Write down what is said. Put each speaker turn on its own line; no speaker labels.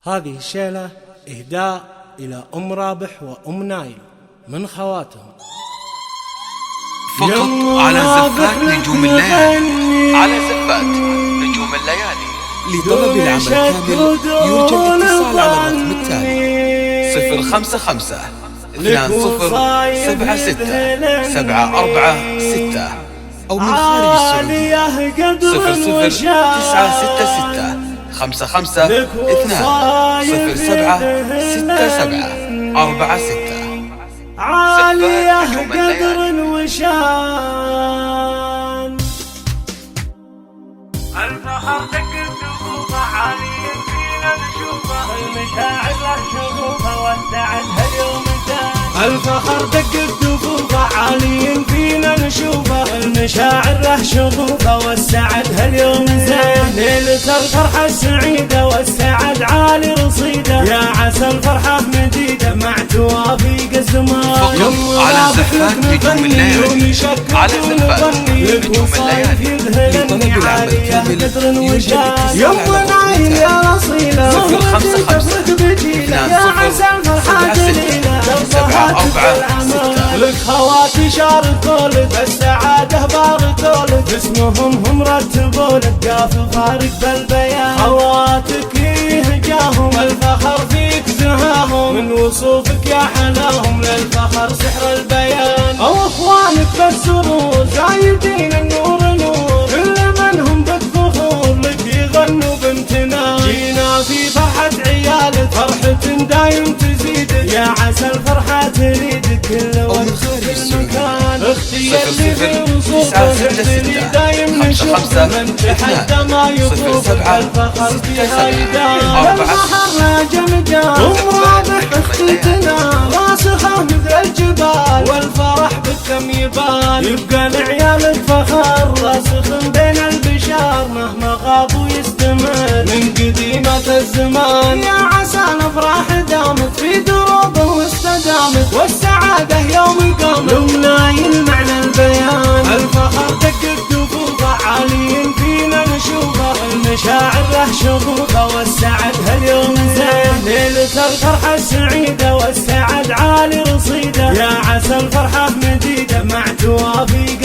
هذه الشيلة إهداء إلى أم رابح وأم نايل من خواتهم.
فقط على زفات نجوم الليالي، على زفات نجوم الليالي. لطلب العمل كامل يرجى الاتصال على الرقم التالي 055 2076 أو من خارج السعودية 00966 55 2 07 67
عالية قدر وشان، الفخر ذكر شغوفه عاليين فينا نشوفه، المشاعر له شغوفه وسعت هاليوم زان. الفخر دق الدفوفه عاليين فينا نشوفه، المشاعر له شغوفه وسعت هاليوم زين. ليلة الفرحة السعيدة والسعد عالي رصيده، يا عسى الفرحة مديدة مع توافيق الزمان.
فقط على زفات نجوم الليالي، على زفات نجوم الليالي. لطلب العمل كامل يرجى الاتصال
يوم نايل يا رصيلة
055
يا عسى الفرحة دليلة
746
لك خواتي شاركولك السعادة باركولك، اسمهم هم رتبولك قافل فارق بالبيان. خواتك يهجاهم الفخر فيك زهاهم، من وصوفك يا حلاهم للفخر سحر البيان. او اخوانك بالسرور زايدين النور نور، كل من هم بالفخور لك يغنوا بامتنان. جينا في فرحة عيالك فرحة دايم تزيدك، يا عسى الفرحة تريدك كل وقت وكل مكان. اختي اللي في وصوفك اللي دايم نشوفه، من تحدى ما يطوف الفخر فيها يدام. البحر لا جمجان ومرابح اختتنا، راسخة مثل الجبال والفرح بالدم يبان. يبقى لعيالك فخر راسخ بين البشار، مهما غابوا يستمر من قديمة الزمان. يا عسى الافراح دامت في دروب واستدامت، والسعادة يوم قامت لو نايل معنى البيان. الفخر دق الدفوفه عاليين فينا نشوفه، المشاعر له شغوفه والسعد هاليوم زين. ليلة الفرحة السعيدة والسعد عالي رصيده، يا عسى الفرحة مديدة مع توافيق